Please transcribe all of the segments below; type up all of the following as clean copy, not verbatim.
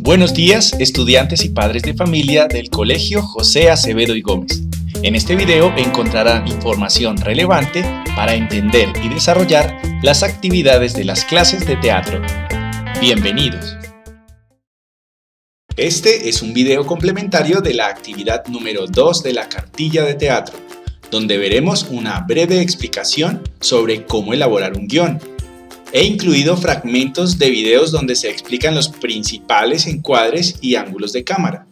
Buenos días, estudiantes y padres de familia del Colegio José Acevedo y Gómez. En este video encontrarán información relevante para entender y desarrollar las actividades de las clases de teatro. Bienvenidos. Este es un video complementario de la actividad número 2 de la cartilla de teatro, donde veremos una breve explicación sobre cómo elaborar un guión. He incluido fragmentos de videos donde se explican los principales encuadres y ángulos de cámara.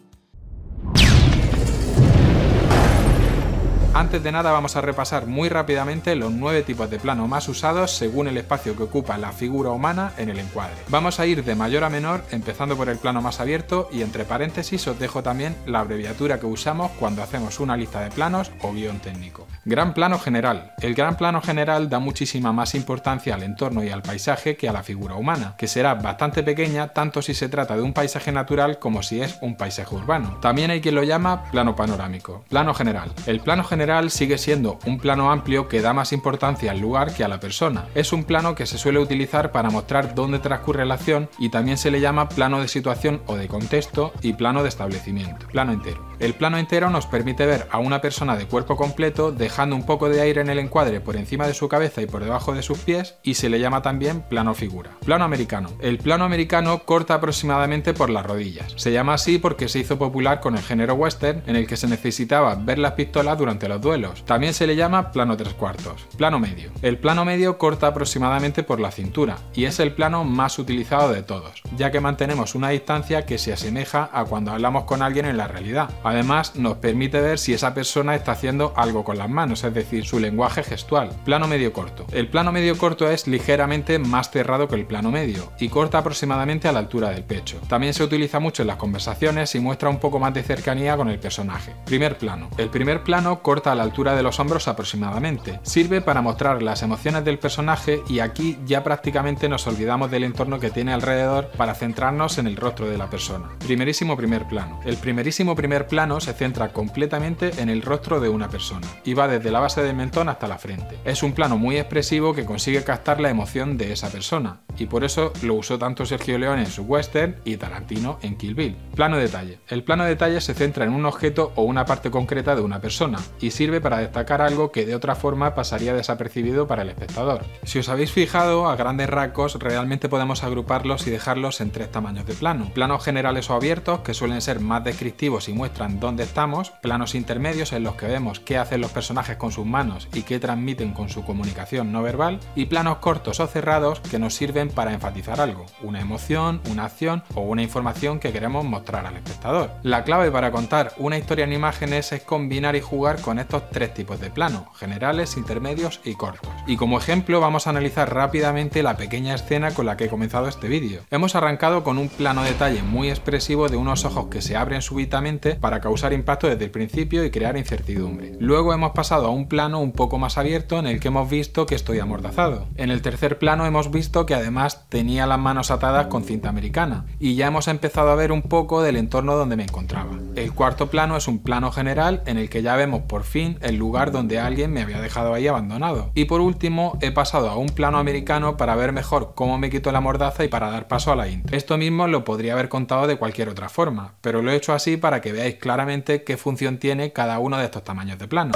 Antes de nada vamos a repasar muy rápidamente los 9 tipos de plano más usados según el espacio que ocupa la figura humana en el encuadre. Vamos a ir de mayor a menor, empezando por el plano más abierto, y entre paréntesis os dejo también la abreviatura que usamos cuando hacemos una lista de planos o guión técnico. Gran plano general. El gran plano general da muchísima más importancia al entorno y al paisaje que a la figura humana, que será bastante pequeña tanto si se trata de un paisaje natural como si es un paisaje urbano. También hay quien lo llama plano panorámico. Plano general. El plano general sigue siendo un plano amplio que da más importancia al lugar que a la persona. Es un plano que se suele utilizar para mostrar dónde transcurre la acción y también se le llama plano de situación o de contexto y plano de establecimiento. Plano entero. El plano entero nos permite ver a una persona de cuerpo completo dejando un poco de aire en el encuadre por encima de su cabeza y por debajo de sus pies, y se le llama también plano figura. Plano americano. El plano americano corta aproximadamente por las rodillas. Se llama así porque se hizo popular con el género western, en el que se necesitaba ver las pistolas durante los duelos. También se le llama plano 3/4. Plano medio. El plano medio corta aproximadamente por la cintura y es el plano más utilizado de todos, ya que mantenemos una distancia que se asemeja a cuando hablamos con alguien en la realidad. Además, nos permite ver si esa persona está haciendo algo con las manos, es decir, su lenguaje gestual. Plano medio corto. El plano medio corto es ligeramente más cerrado que el plano medio y corta aproximadamente a la altura del pecho. También se utiliza mucho en las conversaciones y muestra un poco más de cercanía con el personaje. Primer plano. El primer plano corta a la altura de los hombros aproximadamente. Sirve para mostrar las emociones del personaje y aquí ya prácticamente nos olvidamos del entorno que tiene alrededor para centrarnos en el rostro de la persona. Primerísimo primer plano. El primerísimo primer plano se centra completamente en el rostro de una persona y va desde la base del mentón hasta la frente. Es un plano muy expresivo que consigue captar la emoción de esa persona y por eso lo usó tanto Sergio Leone en su western y Tarantino en Kill Bill. Plano detalle. El plano detalle se centra en un objeto o una parte concreta de una persona y sirve para destacar algo que de otra forma pasaría desapercibido para el espectador. Si os habéis fijado, a grandes rasgos realmente podemos agruparlos y dejarlos en 3 tamaños de plano. Planos generales o abiertos, que suelen ser más descriptivos y muestran dónde estamos. Planos intermedios, en los que vemos qué hacen los personajes con sus manos y qué transmiten con su comunicación no verbal. Y planos cortos o cerrados, que nos sirven para enfatizar algo, una emoción, una acción o una información que queremos mostrar al espectador. La clave para contar una historia en imágenes es combinar y jugar con estos 3 tipos de plano: generales, intermedios y cortos. Y como ejemplo vamos a analizar rápidamente la pequeña escena con la que he comenzado este vídeo. Hemos arrancado con un plano detalle muy expresivo de unos ojos que se abren súbitamente para causar impacto desde el principio y crear incertidumbre. Luego hemos pasado a un plano un poco más abierto en el que hemos visto que estoy amordazado. En el tercer plano hemos visto que además tenía las manos atadas con cinta americana y ya hemos empezado a ver un poco del entorno donde me encontraba. El cuarto plano es un plano general en el que ya vemos por fin el lugar donde alguien me había dejado ahí abandonado. Y por último he pasado a un plano americano para ver mejor cómo me quito la mordaza y para dar paso a la intro. Esto mismo lo podría haber contado de cualquier otra forma, pero lo he hecho así para que veáis claramente qué función tiene cada uno de estos tamaños de plano.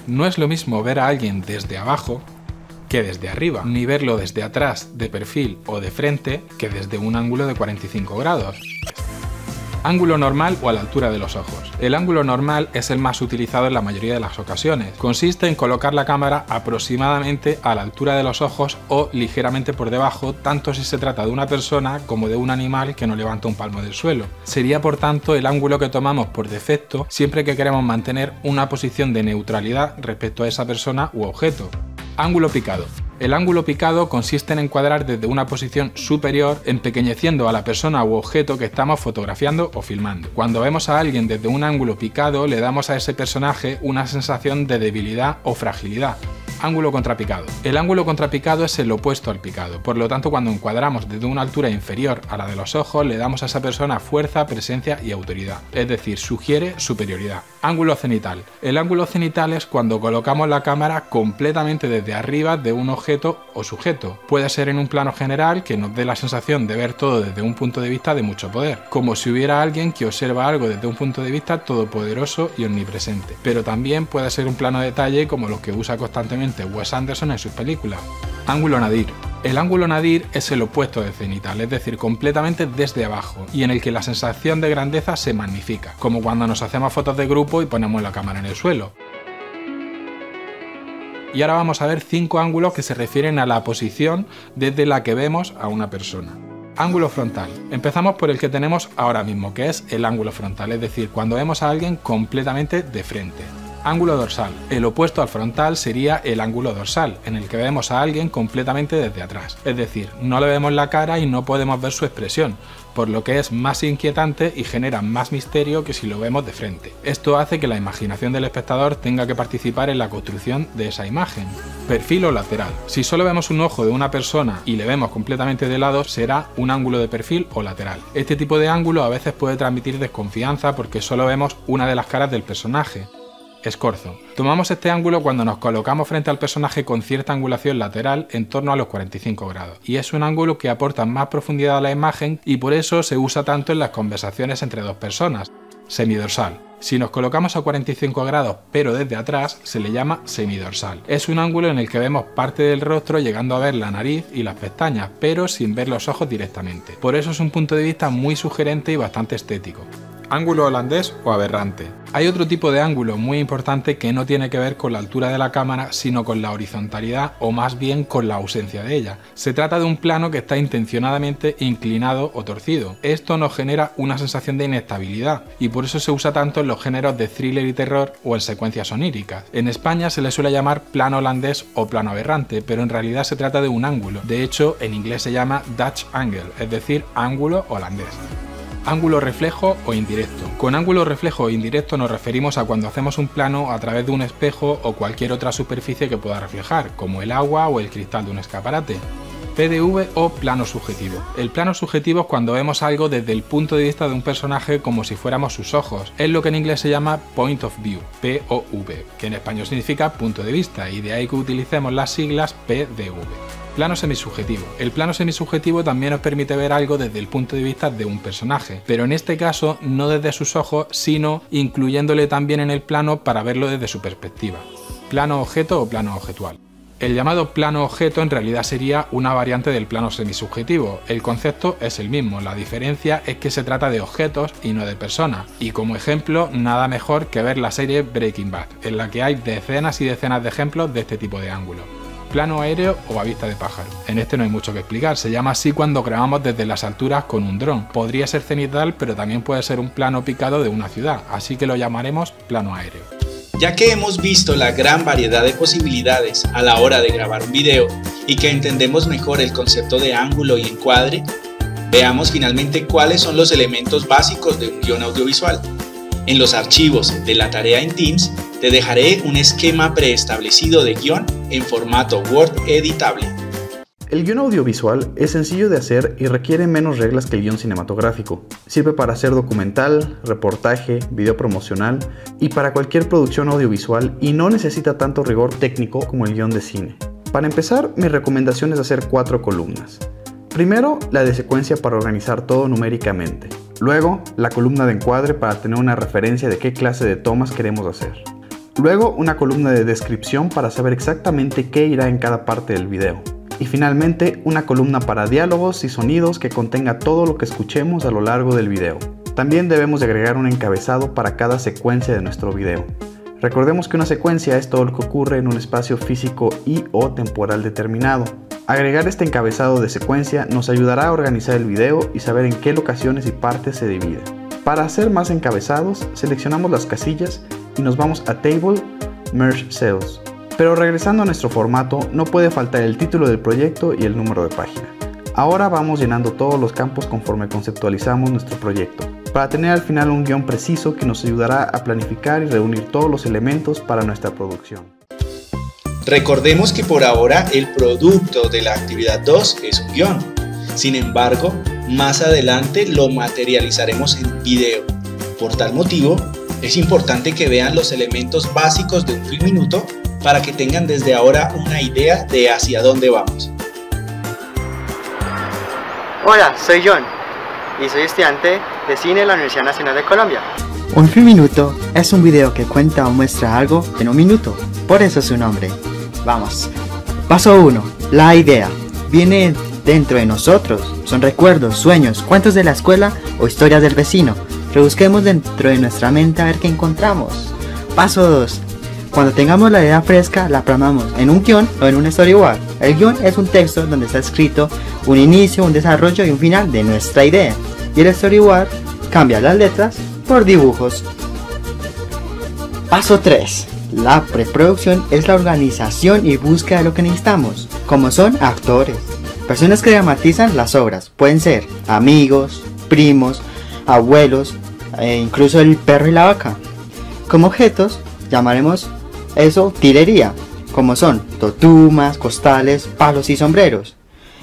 No es lo mismo ver a alguien desde abajo que desde arriba, ni verlo desde atrás, de perfil o de frente, que desde un ángulo de 45 grados. Ángulo normal o a la altura de los ojos. El ángulo normal es el más utilizado en la mayoría de las ocasiones. Consiste en colocar la cámara aproximadamente a la altura de los ojos o ligeramente por debajo, tanto si se trata de una persona como de un animal que no levanta un palmo del suelo. Sería por tanto el ángulo que tomamos por defecto siempre que queremos mantener una posición de neutralidad respecto a esa persona u objeto. Ángulo picado. El ángulo picado consiste en encuadrar desde una posición superior, empequeñeciendo a la persona u objeto que estamos fotografiando o filmando. Cuando vemos a alguien desde un ángulo picado, le damos a ese personaje una sensación de debilidad o fragilidad. Ángulo contrapicado. El ángulo contrapicado es el opuesto al picado, por lo tanto cuando encuadramos desde una altura inferior a la de los ojos le damos a esa persona fuerza, presencia y autoridad, es decir, sugiere superioridad. Ángulo cenital. El ángulo cenital es cuando colocamos la cámara completamente desde arriba de un objeto o sujeto. Puede ser en un plano general que nos dé la sensación de ver todo desde un punto de vista de mucho poder, como si hubiera alguien que observa algo desde un punto de vista todopoderoso y omnipresente, pero también puede ser un plano detalle como los que usa constantemente Wes Anderson en sus películas. Ángulo nadir. El ángulo nadir es el opuesto del cenital, es decir, completamente desde abajo, y en el que la sensación de grandeza se magnifica, como cuando nos hacemos fotos de grupo y ponemos la cámara en el suelo. Y ahora vamos a ver 5 ángulos que se refieren a la posición desde la que vemos a una persona. Ángulo frontal. Empezamos por el que tenemos ahora mismo, que es el ángulo frontal, es decir, cuando vemos a alguien completamente de frente. Ángulo dorsal. El opuesto al frontal sería el ángulo dorsal, en el que vemos a alguien completamente desde atrás. Es decir, no le vemos la cara y no podemos ver su expresión, por lo que es más inquietante y genera más misterio que si lo vemos de frente. Esto hace que la imaginación del espectador tenga que participar en la construcción de esa imagen. Perfil o lateral. Si solo vemos un ojo de una persona y le vemos completamente de lado, será un ángulo de perfil o lateral. Este tipo de ángulo a veces puede transmitir desconfianza porque solo vemos una de las caras del personaje. Escorzo. Tomamos este ángulo cuando nos colocamos frente al personaje con cierta angulación lateral en torno a los 45 grados, y es un ángulo que aporta más profundidad a la imagen y por eso se usa tanto en las conversaciones entre dos personas. Semidorsal. Si nos colocamos a 45 grados pero desde atrás, se le llama semidorsal. Es un ángulo en el que vemos parte del rostro llegando a ver la nariz y las pestañas, pero sin ver los ojos directamente. Por eso es un punto de vista muy sugerente y bastante estético. Ángulo holandés o aberrante. Hay otro tipo de ángulo muy importante que no tiene que ver con la altura de la cámara, sino con la horizontalidad o más bien con la ausencia de ella. Se trata de un plano que está intencionadamente inclinado o torcido. Esto nos genera una sensación de inestabilidad y por eso se usa tanto en los géneros de thriller y terror o en secuencias oníricas. En España se le suele llamar plano holandés o plano aberrante, pero en realidad se trata de un ángulo. De hecho, en inglés se llama Dutch angle, es decir, ángulo holandés. Ángulo reflejo o indirecto. Con ángulo reflejo o indirecto nos referimos a cuando hacemos un plano a través de un espejo o cualquier otra superficie que pueda reflejar, como el agua o el cristal de un escaparate. PDV o plano subjetivo. El plano subjetivo es cuando vemos algo desde el punto de vista de un personaje como si fuéramos sus ojos. Es lo que en inglés se llama point of view, POV, que en español significa punto de vista, y de ahí que utilicemos las siglas PDV. Plano semisubjetivo. El plano semisubjetivo también nos permite ver algo desde el punto de vista de un personaje, pero en este caso no desde sus ojos, sino incluyéndole también en el plano para verlo desde su perspectiva. Plano objeto o plano objetual. El llamado plano objeto en realidad sería una variante del plano semisubjetivo. El concepto es el mismo, la diferencia es que se trata de objetos y no de personas. Y como ejemplo, nada mejor que ver la serie Breaking Bad, en la que hay decenas y decenas de ejemplos de este tipo de ángulo. Plano aéreo o a vista de pájaro. En este no hay mucho que explicar, se llama así cuando grabamos desde las alturas con un dron. Podría ser cenital, pero también puede ser un plano picado de una ciudad, así que lo llamaremos plano aéreo. Ya que hemos visto la gran variedad de posibilidades a la hora de grabar un video y que entendemos mejor el concepto de ángulo y encuadre, veamos finalmente cuáles son los elementos básicos de un guión audiovisual. En los archivos de la tarea en Teams te dejaré un esquema preestablecido de guión en formato Word editable. El guión audiovisual es sencillo de hacer y requiere menos reglas que el guión cinematográfico. Sirve para hacer documental, reportaje, video promocional y para cualquier producción audiovisual y no necesita tanto rigor técnico como el guión de cine. Para empezar, mi recomendación es hacer 4 columnas. Primero, la de secuencia para organizar todo numéricamente. Luego, la columna de encuadre para tener una referencia de qué clase de tomas queremos hacer. Luego, una columna de descripción para saber exactamente qué irá en cada parte del video. Y finalmente, una columna para diálogos y sonidos que contenga todo lo que escuchemos a lo largo del video. También debemos de agregar un encabezado para cada secuencia de nuestro video. Recordemos que una secuencia es todo lo que ocurre en un espacio físico y o temporal determinado. Agregar este encabezado de secuencia nos ayudará a organizar el video y saber en qué locaciones y partes se divide. Para hacer más encabezados, seleccionamos las casillas y nos vamos a Table, Merge Cells. Pero regresando a nuestro formato, no puede faltar el título del proyecto y el número de página. Ahora vamos llenando todos los campos conforme conceptualizamos nuestro proyecto, para tener al final un guión preciso que nos ayudará a planificar y reunir todos los elementos para nuestra producción. Recordemos que por ahora el producto de la actividad 2 es un guión. Sin embargo, más adelante lo materializaremos en video. Por tal motivo, es importante que vean los elementos básicos de un Filminuto para que tengan desde ahora una idea de hacia dónde vamos. Hola, soy John y soy estudiante de cine en la Universidad Nacional de Colombia. Un Filminuto es un video que cuenta o muestra algo en un minuto, por eso su nombre. Vamos. Paso 1. La idea. Viene dentro de nosotros. Son recuerdos, sueños, cuentos de la escuela o historias del vecino. Rebusquemos dentro de nuestra mente a ver qué encontramos. Paso 2. Cuando tengamos la idea fresca, la plasmamos en un guión o en un storyboard. El guión es un texto donde está escrito un inicio, un desarrollo y un final de nuestra idea. Y el storyboard cambia las letras por dibujos. Paso 3. La preproducción es la organización y búsqueda de lo que necesitamos, como son actores, personas que dramatizan las obras, pueden ser amigos, primos, abuelos, incluso el perro y la vaca. Como objetos llamaremos eso utilería, como son totumas, costales, palos y sombreros.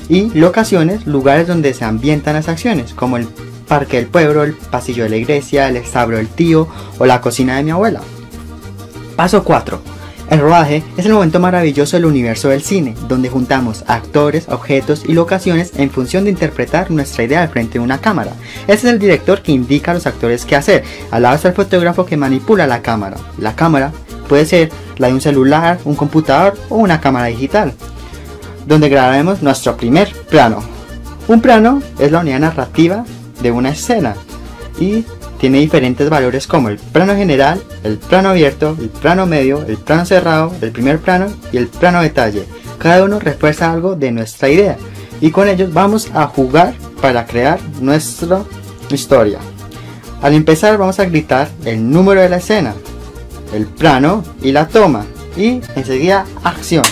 Y locaciones, lugares donde se ambientan las acciones, como el parque del pueblo, el pasillo de la iglesia, el establo del tío o la cocina de mi abuela. Paso 4. El rodaje es el momento maravilloso del universo del cine, donde juntamos actores, objetos y locaciones en función de interpretar nuestra idea al frente de una cámara. Este es el director que indica a los actores qué hacer, al lado está el fotógrafo que manipula la cámara. La cámara puede ser la de un celular, un computador o una cámara digital, donde grabaremos nuestro primer plano. Un plano es la unidad narrativa de una escena y tiene diferentes valores como el plano general, el plano abierto, el plano medio, el plano cerrado, el primer plano y el plano detalle. Cada uno refuerza algo de nuestra idea y con ellos vamos a jugar para crear nuestra historia. Al empezar vamos a gritar el número de la escena, el plano y la toma y enseguida acción.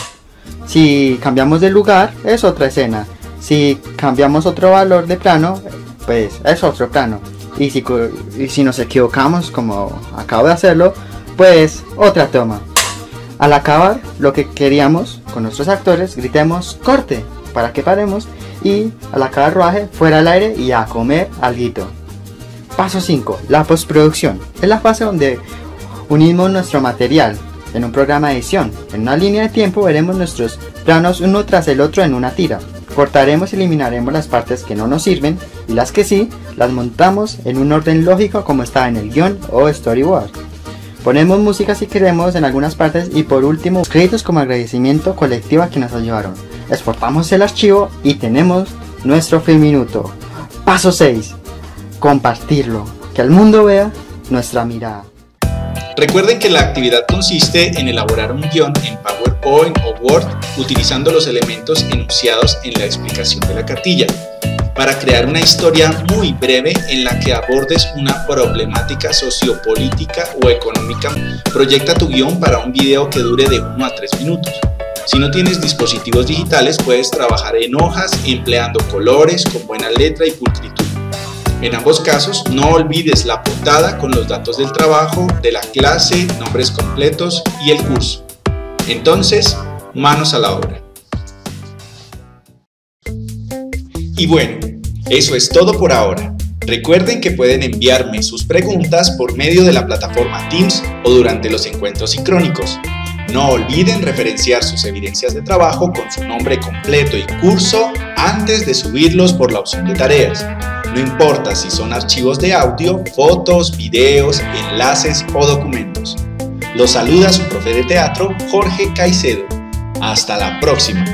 Si cambiamos de lugar es otra escena, si cambiamos otro valor de plano pues es otro plano. Y si nos equivocamos como acabo de hacerlo, pues otra toma. Al acabar lo que queríamos con nuestros actores, gritemos corte para que paremos y al acabar el rodaje fuera al aire y a comer alguito. Paso 5. La postproducción. Es la fase donde unimos nuestro material en un programa de edición. En una línea de tiempo veremos nuestros planos uno tras el otro en una tira. Cortaremos y eliminaremos las partes que no nos sirven y las que sí, las montamos en un orden lógico como está en el guión o storyboard. Ponemos música si queremos en algunas partes y por último créditos como agradecimiento colectivo a quienes nos ayudaron. Exportamos el archivo y tenemos nuestro Filminuto. Paso 6. Compartirlo. Que el mundo vea nuestra mirada. Recuerden que la actividad consiste en elaborar un guión en PowerPoint o Word utilizando los elementos enunciados en la explicación de la cartilla, para crear una historia muy breve en la que abordes una problemática sociopolítica o económica. Proyecta tu guión para un video que dure de 1 a 3 minutos. Si no tienes dispositivos digitales, puedes trabajar en hojas empleando colores con buena letra y pulcritud. En ambos casos, no olvides la portada con los datos del trabajo, de la clase, nombres completos y el curso. Entonces, manos a la obra. Y bueno, eso es todo por ahora. Recuerden que pueden enviarme sus preguntas por medio de la plataforma Teams o durante los encuentros sincrónicos. No olviden referenciar sus evidencias de trabajo con su nombre completo y curso antes de subirlos por la opción de tareas. No importa si son archivos de audio, fotos, videos, enlaces o documentos. Los saluda su profe de teatro, Jorge Caicedo. Hasta la próxima.